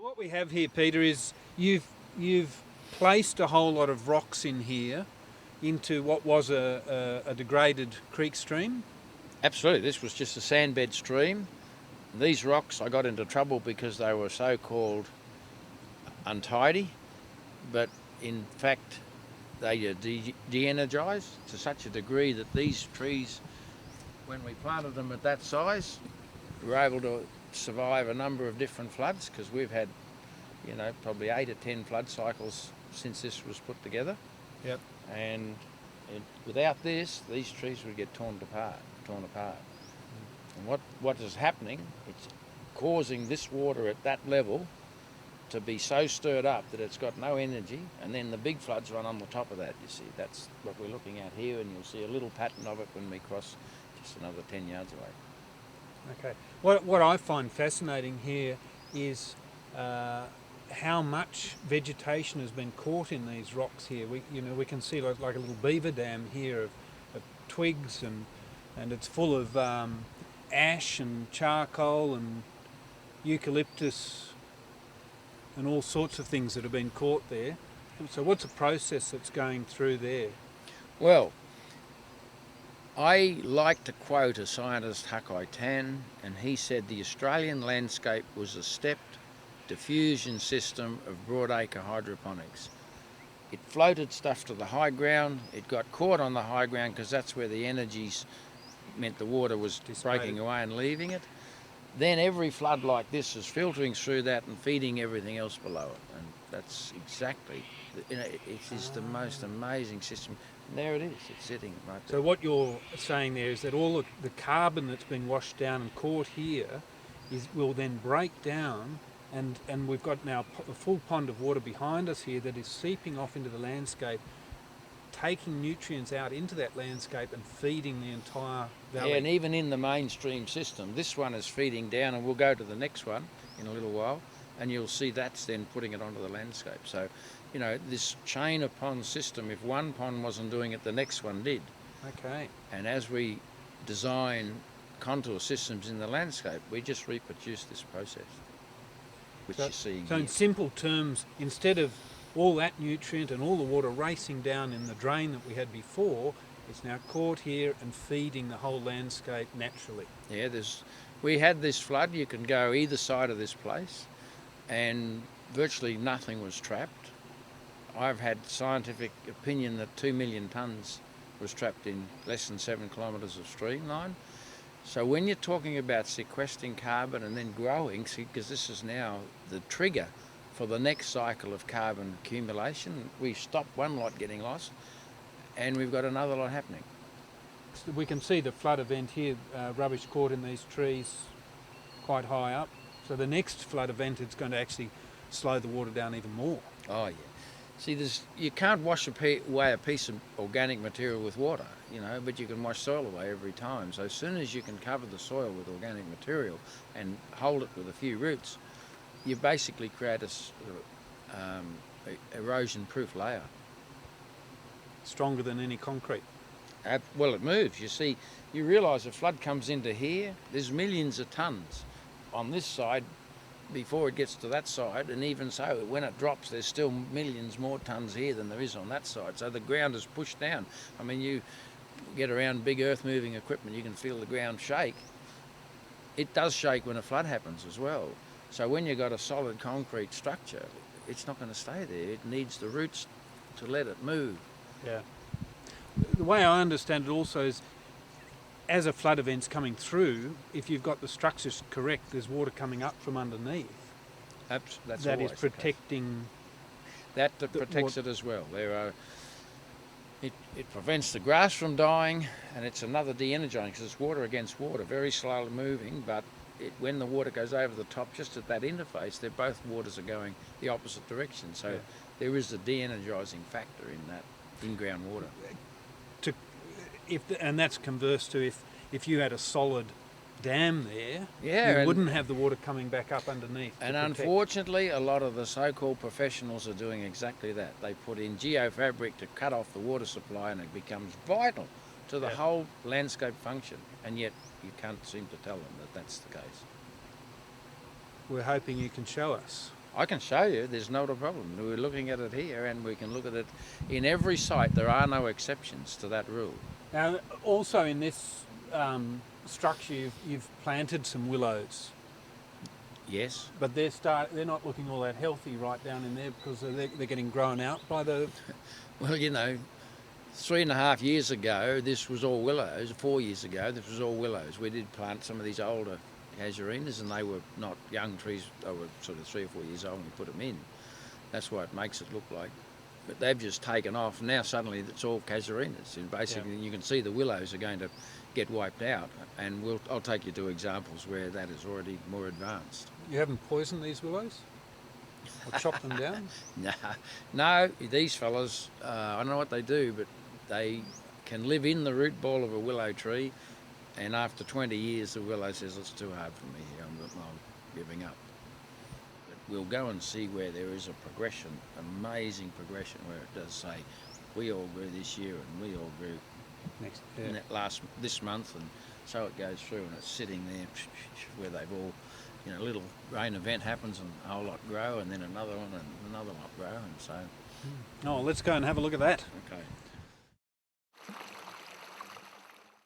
What we have here, Peter, is you've placed a whole lot of rocks in here into what was a degraded creek stream. Absolutely, this was just a sandbed stream. These rocks, I got into trouble because they were so-called untidy, but in fact they are de-energised to such a degree that these trees, when we planted them at that size, were able to survive a number of different floods, because we've had, probably 8 or 10 flood cycles since this was put together. Yep. And without this, these trees would get torn apart. And what is happening, it's causing this water at that level to be so stirred up that it's got no energy, and then the big floods run on the top of that, you see. That's what we're looking at here, and you'll see a little pattern of it when we cross just another 10 yards away. Okay. What I find fascinating here is how much vegetation has been caught in these rocks here. We can see like a little beaver dam here of twigs, and it's full of ash and charcoal and eucalyptus and all sorts of things that have been caught there. So what's the process that's going through there? Well, I like to quote a scientist, Hakai Tan, and he said the Australian landscape was a stepped diffusion system of broadacre hydroponics. It floated stuff to the high ground, it got caught on the high ground because that's where the energies meant the water was breaking away and leaving it. Then every flood like this is filtering through that and feeding everything else below it. And that's exactly, it is the most amazing system. And there it is, it's sitting right there. So what you're saying there is that all of the carbon that's been washed down and caught here will then break down, and we've got now a full pond of water behind us here that is seeping off into the landscape, taking nutrients out into that landscape and feeding the entire valley. Yeah, and even in the mainstream system, this one is feeding down, and we'll go to the next one in a little while, and you'll see that's then putting it onto the landscape. So, this chain of pond system, if one pond wasn't doing it, the next one did. Okay. And as we design contour systems in the landscape, we just reproduce this process, which you're seeing So here. in simple terms, instead of all that nutrient and all the water racing down in the drain that we had before, it's now caught here and feeding the whole landscape naturally. Yeah, we had this flood. You can go either side of this place, and virtually nothing was trapped. I've had scientific opinion that 2 million tonnes was trapped in less than 7 kilometres of streamline. So when you're talking about sequestering carbon and then growing, because this is now the trigger for the next cycle of carbon accumulation, we've stopped one lot getting lost, and we've got another lot happening. We can see the flood event here, rubbish caught in these trees quite high up. So the next flood event is going to actually slow the water down even more. Oh yeah. See, you can't wash away a piece of organic material with water, but you can wash soil away every time. So as soon as you can cover the soil with organic material and hold it with a few roots, you basically create a erosion-proof layer. Stronger than any concrete. Well, it moves. You see, you realise a flood comes into here, there's millions of tonnes on this side before it gets to that side, and even so, when it drops, there's still millions more tonnes here than there is on that side. So the ground is pushed down. I mean, you get around big earth-moving equipment, you can feel the ground shake. It does shake when a flood happens as well. So when you've got a solid concrete structure, it's not going to stay there. It needs the roots to let it move. Yeah. The way I understand it also is, as a flood event's coming through, if you've got the structures correct, there's water coming up from underneath. That's that is always protecting. That protects it as well. It prevents the grass from dying, and it's another de-energising, because it's water against water, very slowly moving, but when the water goes over the top, just at that interface, both waters are going the opposite direction. So there is a de-energising factor in that in-ground water. And that's converse to if you had a solid dam there, you wouldn't have the water coming back up underneath. And unfortunately, a lot of the so-called professionals are doing exactly that. They put in geofabric to cut off the water supply, and it becomes vital to the whole landscape function, and yet you can't seem to tell them that that's the case. We're hoping you can show us. I can show you, there's not a problem. We're looking at it here and we can look at it in every site. There are no exceptions to that rule. Now, also in this structure, you've planted some willows, Yes. but they're not looking all that healthy right down in there because they're getting grown out by the... Well, you know, 3.5 years ago, this was all willows. 4 years ago, this was all willows. We did plant some of these older casuarinas, and they were not young trees. They were sort of 3 or 4 years old when we put them in. That's why it makes it look like. But they've just taken off. Now suddenly it's all casuarinas. And basically, you can see the willows are going to get wiped out. And I'll take you to examples where that is already more advanced. You haven't poisoned these willows? Or chopped them down? No, these fellas, I don't know what they do, but they can live in the root ball of a willow tree, and after 20 years the willow says, it's too hard for me here, I'm giving up. But we'll go and see where there is a progression, amazing progression, where it does say, we all grew this year and we all grew this month, and so it goes through, and it's sitting there where they've all, you know, a little rain event happens and a whole lot grow, and then another one and another lot grow, and so... Oh, let's go and have a look at that. Okay.